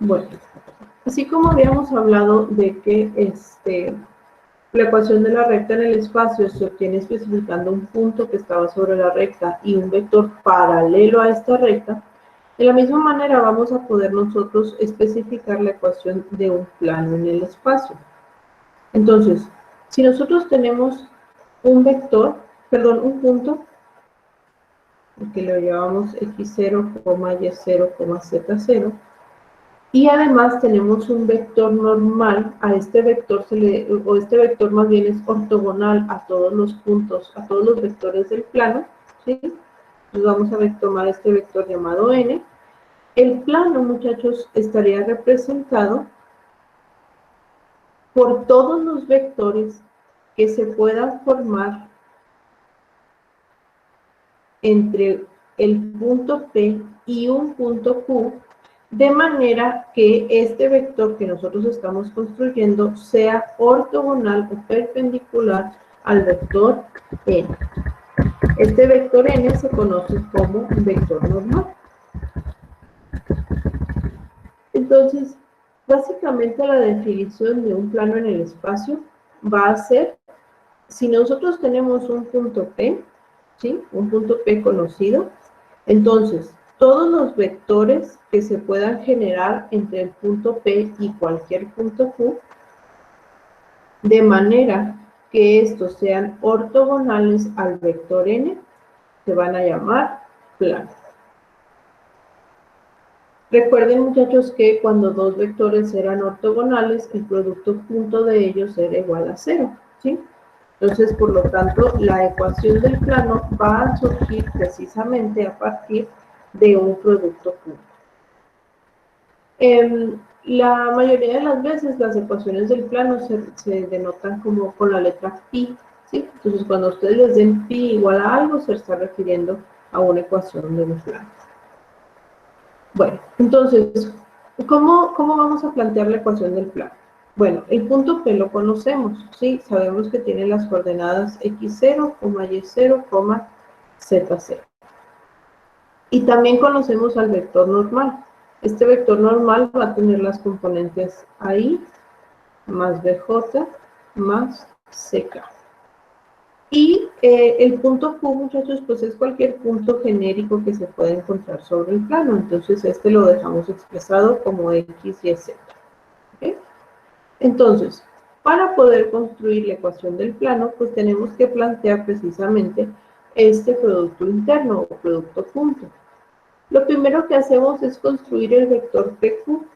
Bueno, así como habíamos hablado de que la ecuación de la recta en el espacio se obtiene especificando un punto que estaba sobre la recta y un vector paralelo a esta recta, de la misma manera vamos a poder nosotros especificar la ecuación de un plano en el espacio. Entonces, si nosotros tenemos un vector, perdón, un punto, que lo llamamos x0, y0, z0, y además tenemos un vector normal, a este vector este vector más bien es ortogonal a todos los puntos, a todos los vectores del plano, ¿sí? Entonces vamos a tomar este vector llamado n. El plano, muchachos, estaría representado por todos los vectores que se puedan formar entre el punto P y un punto Q, de manera que este vector que nosotros estamos construyendo sea ortogonal o perpendicular al vector n. Este vector n se conoce como vector normal. Entonces, básicamente la definición de un plano en el espacio va a ser, si nosotros tenemos un punto P, ¿sí? Un punto P conocido, entonces todos los vectores que se puedan generar entre el punto P y cualquier punto Q, de manera que estos sean ortogonales al vector n, se van a llamar plano. Recuerden, muchachos, que cuando dos vectores eran ortogonales, el producto punto de ellos era igual a 0, ¿sí? Entonces, por lo tanto, la ecuación del plano va a surgir precisamente a partir de un producto punto. La mayoría de las veces las ecuaciones del plano se denotan como con la letra pi, ¿sí? Entonces, cuando ustedes les den pi igual a algo, se está refiriendo a una ecuación de un plano. Bueno, entonces, ¿cómo vamos a plantear la ecuación del plano? Bueno, el punto P lo conocemos, ¿sí? Sabemos que tiene las coordenadas x0, y0, z0. Y también conocemos al vector normal. Este vector normal va a tener las componentes AI más BJ más CK. Y el punto Q, muchachos, pues es cualquier punto genérico que se pueda encontrar sobre el plano. Entonces, este lo dejamos expresado como X, Y, Z. ¿Okay? Entonces, para poder construir la ecuación del plano, pues tenemos que plantear precisamente este producto interno o producto punto. Lo primero que hacemos es construir el vector PQ.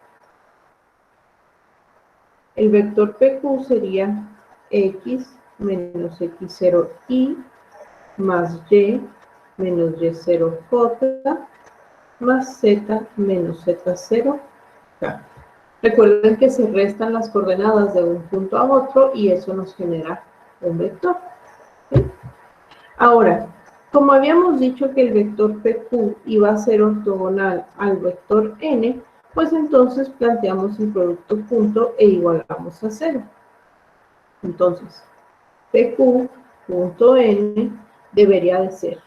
El vector PQ sería X menos X0Y más Y menos Y0J más Z menos Z0K. Recuerden que se restan las coordenadas de un punto a otro y eso nos genera un vector. ¿Sí? Ahora, como habíamos dicho que el vector PQ iba a ser ortogonal al vector n, pues entonces planteamos el producto punto e igualamos a 0. Entonces, PQ.n debería de ser.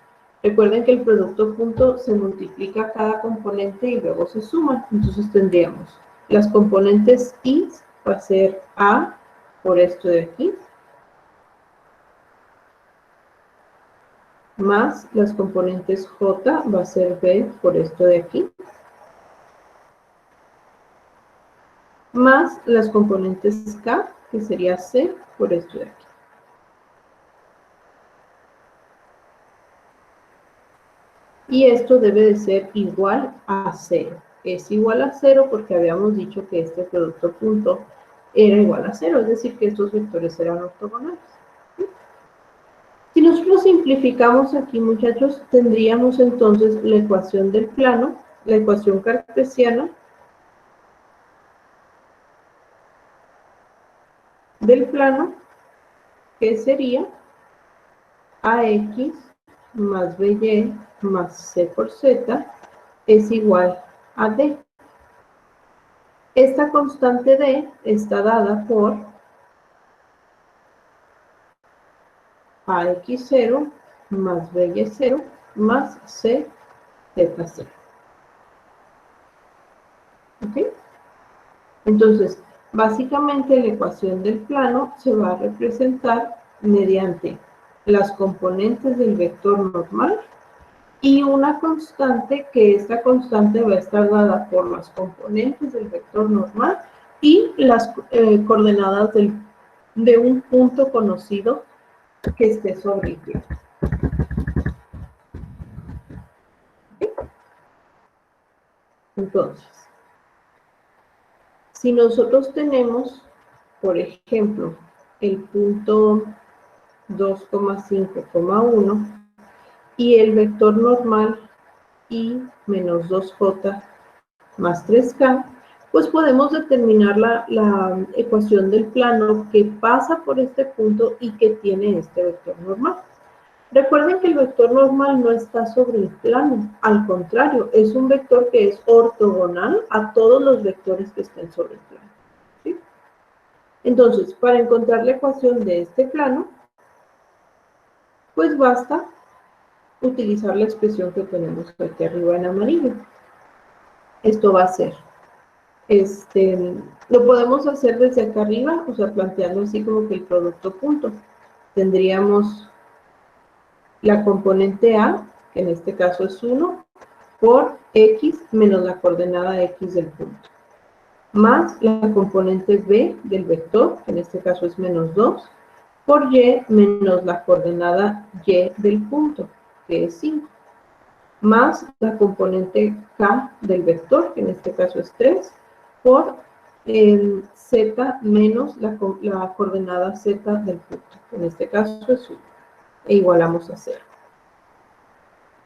Recuerden que el producto punto se multiplica cada componente y luego se suman. Entonces tendríamos las componentes i va a ser a por esto de aquí, más las componentes j va a ser b por esto de aquí, más las componentes k, que sería c por esto de aquí. Y esto debe de ser igual a 0. Es igual a 0 porque habíamos dicho que este producto punto era igual a 0, es decir, que estos vectores eran ortogonales. Si nosotros simplificamos aquí, muchachos, tendríamos entonces la ecuación del plano, la ecuación cartesiana del plano, que sería AX más BY más C por Z es igual a D. Esta constante D está dada por AX0 más BY0 más CZ0. ¿Ok? Entonces, básicamente la ecuación del plano se va a representar mediante las componentes del vector normal y una constante, que esta constante va a estar dada por las componentes del vector normal y las coordenadas de un punto conocido que esté sobre el plano. Entonces, si nosotros tenemos, por ejemplo, el punto 2,5,1 y el vector normal y menos 2j más 3k, pues podemos determinar la ecuación del plano que pasa por este punto y que tiene este vector normal. Recuerden que el vector normal no está sobre el plano, al contrario, es un vector que es ortogonal a todos los vectores que estén sobre el plano, ¿sí? Entonces, para encontrar la ecuación de este plano, pues basta utilizar la expresión que tenemos aquí arriba en amarillo. Esto va a ser, lo podemos hacer desde acá arriba, o sea, planteando así como que el producto punto. Tendríamos la componente A, que en este caso es 1, por x menos la coordenada x del punto, más la componente B del vector, que en este caso es menos 2, por y menos la coordenada y del punto, que es 5, más la componente k del vector, que en este caso es 3, por z menos la coordenada z del punto, que en este caso es 1, e igualamos a 0.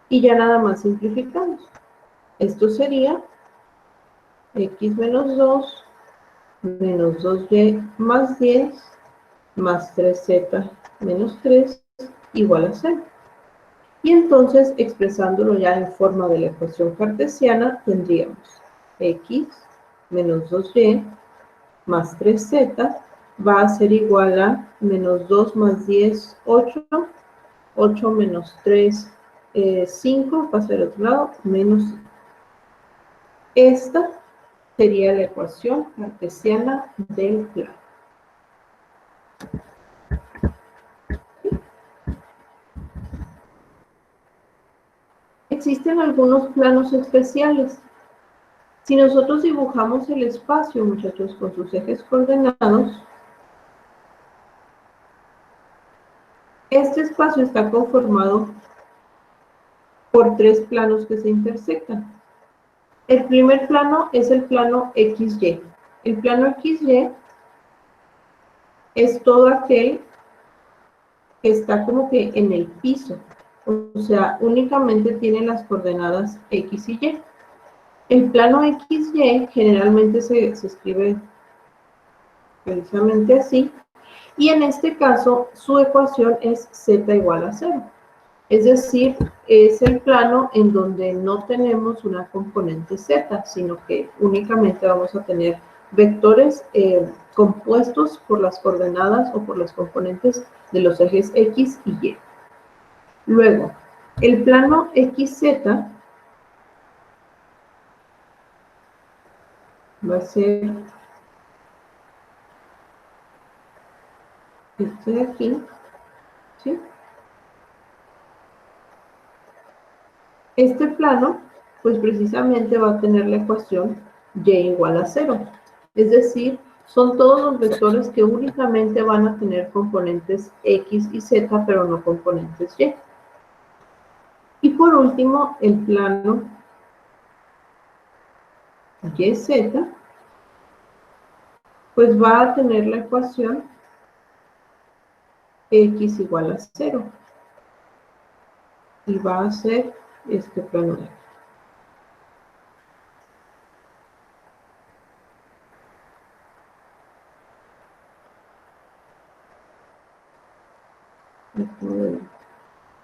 Y ya nada más simplificamos. Esto sería x menos 2 menos 2y más 10 más 3z menos 3 igual a 0. Y entonces, expresándolo ya en forma de la ecuación cartesiana, tendríamos x menos 2y más 3z va a ser igual a menos 2 más 10, 8, 8 menos 3, 5, pasa al otro lado, menos 5. Esta sería la ecuación cartesiana del plano. Existen algunos planos especiales. Si nosotros dibujamos el espacio, muchachos, con sus ejes coordenados, este espacio está conformado por 3 planos que se intersectan. El primer plano es el plano XY. El plano XY es todo aquel que está como que en el piso, o sea, únicamente tiene las coordenadas X y Y. El plano XY generalmente se escribe precisamente así, y en este caso su ecuación es z igual a 0. Es decir, es el plano en donde no tenemos una componente z, sino que únicamente vamos a tener vectores compuestos por las coordenadas o por las componentes de los ejes x y y. Luego, el plano xz va a ser este de aquí, ¿sí? Este plano, pues precisamente va a tener la ecuación y igual a 0. Es decir, son todos los vectores que únicamente van a tener componentes x y z, pero no componentes y. Y por último, el plano YZ, pues va a tener la ecuación x igual a 0. Y va a ser este plano de aquí.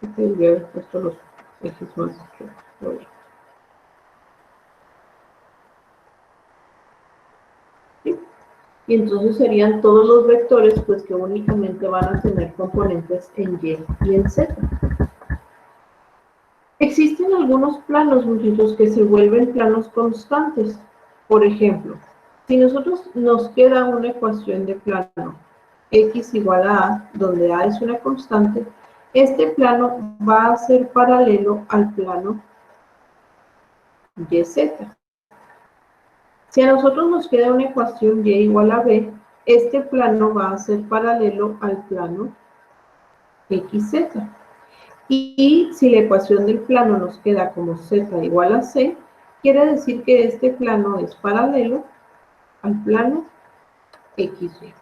Aquí voy a haber puesto los ejes más rectos. ¿Sí? Y entonces serían todos los vectores pues que únicamente van a tener componentes en Y y en Z. Existen algunos planos, muchachos, que se vuelven planos constantes. Por ejemplo, Si nosotros nos queda una ecuación de plano x igual a, donde a es una constante, este plano va a ser paralelo al plano YZ. Si a nosotros nos queda una ecuación y igual a b, este plano va a ser paralelo al plano XZ. Y si la ecuación del plano nos queda como z igual a c, quiere decir que este plano es paralelo al plano XY.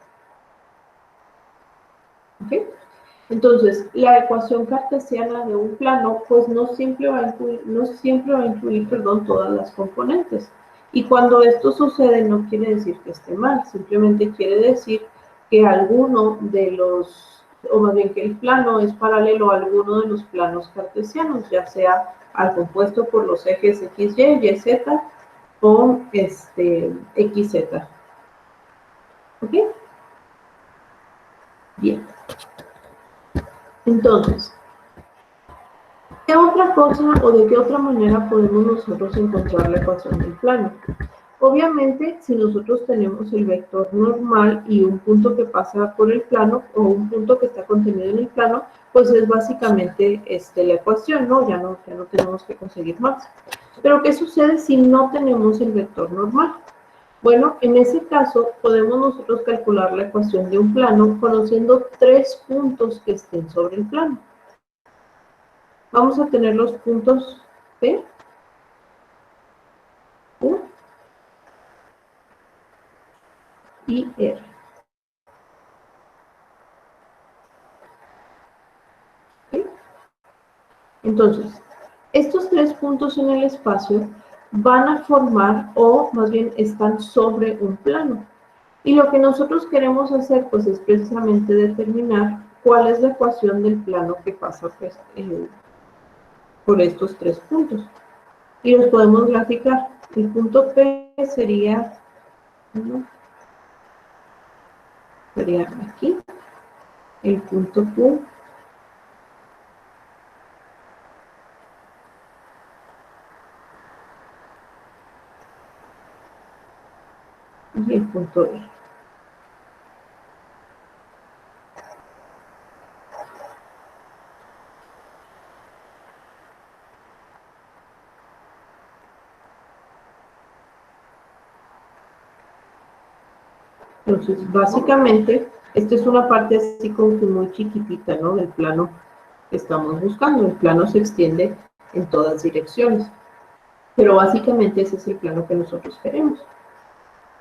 ¿Ok? Entonces, la ecuación cartesiana de un plano, pues no siempre va a incluir, todas las componentes. Y cuando esto sucede, no quiere decir que esté mal, simplemente quiere decir que alguno de los, o más bien que el plano es paralelo a alguno de los planos cartesianos, ya sea al compuesto por los ejes XY, YZ o XZ. ¿Ok? Bien. Entonces, ¿qué otra cosa o de qué otra manera podemos nosotros encontrar la ecuación del plano? Obviamente, si nosotros tenemos el vector normal y un punto que pasa por el plano o un punto que está contenido en el plano, pues es básicamente la ecuación, ¿no? Ya no tenemos que conseguir más. Pero, ¿qué sucede si no tenemos el vector normal? Bueno, en ese caso, podemos nosotros calcular la ecuación de un plano conociendo 3 puntos que estén sobre el plano. Vamos a tener los puntos P, Q y R. ¿Okay? Entonces, estos 3 puntos en el espacio van a formar, o más bien están sobre un plano. Y lo que nosotros queremos hacer, pues, es precisamente determinar cuál es la ecuación del plano que pasa pues, por estos 3 puntos. Y los podemos graficar. El punto P sería, sería aquí. El punto Q y el punto R. Entonces, básicamente, esta es una parte así como que muy chiquitita, ¿no? Del plano que estamos buscando. El plano se extiende en todas direcciones. Pero básicamente ese es el plano que nosotros queremos.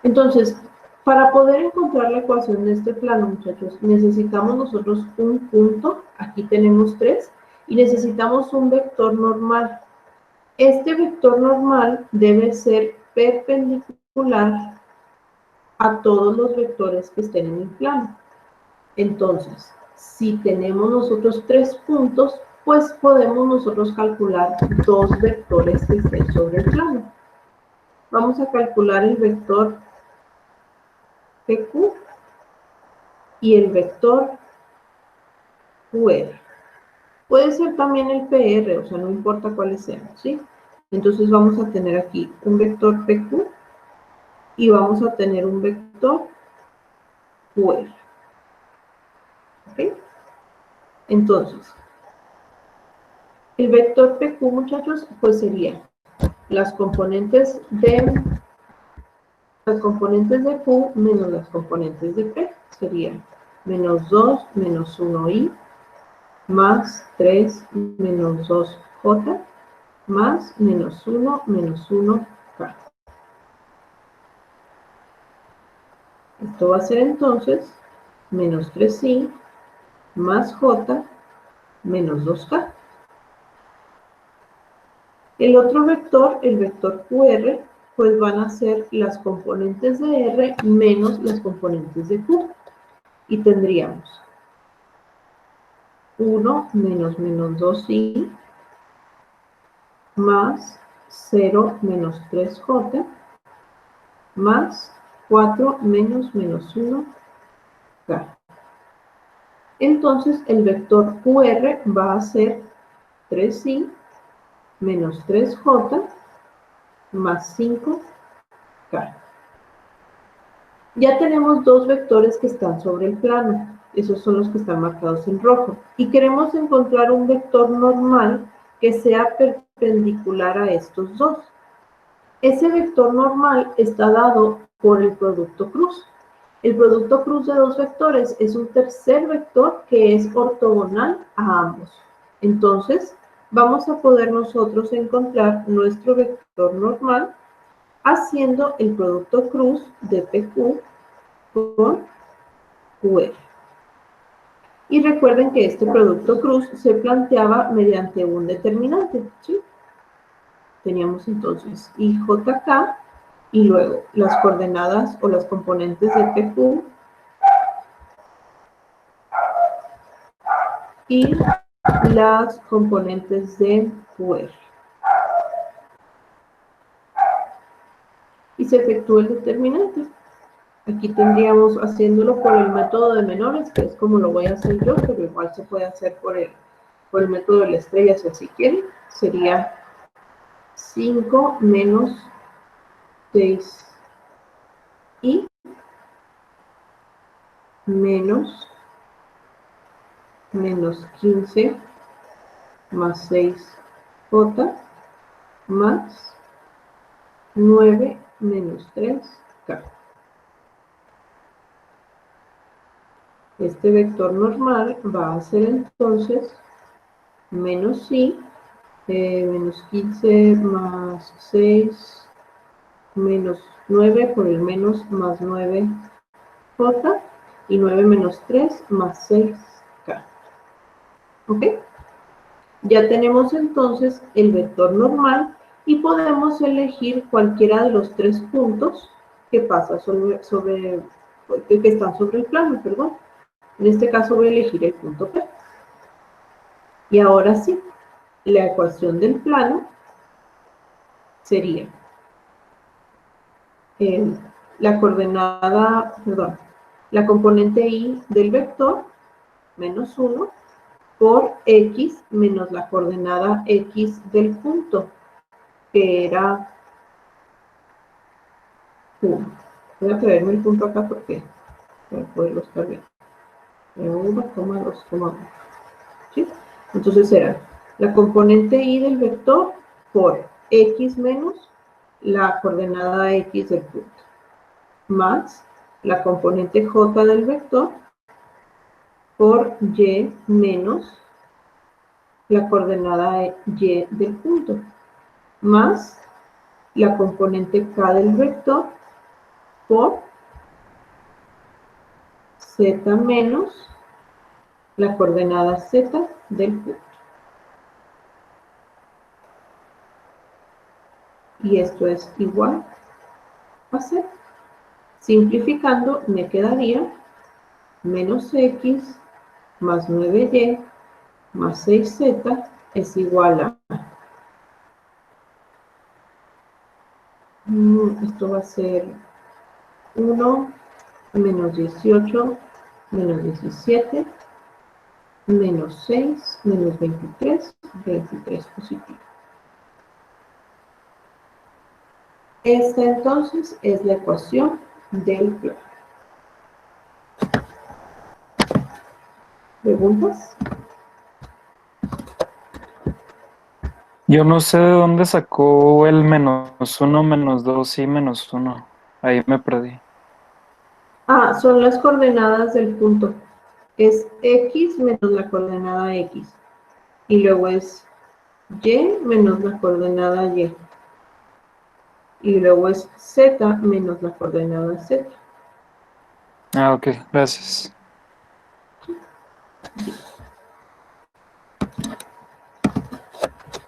Entonces, para poder encontrar la ecuación de este plano, muchachos, necesitamos nosotros un punto. Aquí tenemos 3. Y necesitamos un vector normal. Este vector normal debe ser perpendicular a todos los vectores que estén en el plano. Entonces, si tenemos nosotros 3 puntos, pues podemos nosotros calcular 2 vectores que estén sobre el plano. Vamos a calcular el vector PQ y el vector QR. Puede ser también el PR, o sea, no importa cuáles sean, ¿sí? Entonces vamos a tener aquí un vector PQ y vamos a tener un vector QR. ¿Ok? Entonces, el vector PQ, muchachos, pues sería las componentes de Q menos las componentes de P. Sería menos 2 menos 1i más 3 menos 2j más menos 1 menos 1k. Esto va a ser entonces menos 3i más j menos 2k. El otro vector, el vector QR, pues van a ser las componentes de R menos las componentes de Q. Y tendríamos 1 menos menos 2i más 0 menos 3j más 4 menos menos 1k. Entonces, el vector QR va a ser 3i menos 3j más 5k. Ya tenemos dos vectores que están sobre el plano. Esos son los que están marcados en rojo. Y queremos encontrar un vector normal que sea perpendicular a estos dos. Ese vector normal está dado por el producto cruz. El producto cruz de dos vectores es un tercer vector que es ortogonal a ambos. Entonces, vamos a poder nosotros encontrar nuestro vector normal haciendo el producto cruz de PQ con QR. Y recuerden que este producto cruz se planteaba mediante un determinante, ¿sí? Teníamos entonces IJK y luego las coordenadas o las componentes de PQ y las componentes de QR. Y se efectúa el determinante. Aquí tendríamos haciéndolo por el método de menores, que es como lo voy a hacer yo, pero igual se puede hacer por el método de la estrella, si así quieren. Sería 5 menos 6 y menos 15 más 6J más 9 menos 3K. Este vector normal va a ser entonces menos I, menos 15 más 6, menos 9 por el menos más 9J y 9 menos 3 más 6K. ¿Ok? Ya tenemos entonces el vector normal y podemos elegir cualquiera de los tres puntos que pasa que están sobre el plano, perdón. En este caso voy a elegir el punto P. Y ahora sí, la ecuación del plano sería la coordenada, perdón, la componente Y del vector menos 1 por X menos la coordenada X del punto, que era 1. Voy a traerme el punto acá porque para poderlo estar bien. 1,2,1. ¿Sí? Entonces será la componente Y del vector por X menos la coordenada X del punto, más la componente J del vector por Y menos la coordenada Y del punto, más la componente K del vector por Z menos la coordenada Z del punto. Y esto es igual a Z. Simplificando, me quedaría menos X más 9Y más 6Z es igual a... esto va a ser 1 menos 18 menos 17 menos 6 menos 23, 23 positivo. Esta entonces es la ecuación del plano. ¿Preguntas? Yo no sé de dónde sacó el menos 1, menos 2 y menos 1. Ahí me perdí. Ah, son las coordenadas del punto. Es X menos la coordenada X. Y luego es Y menos la coordenada Y. Y luego es Z menos la coordenada Z. Ah, ok, gracias.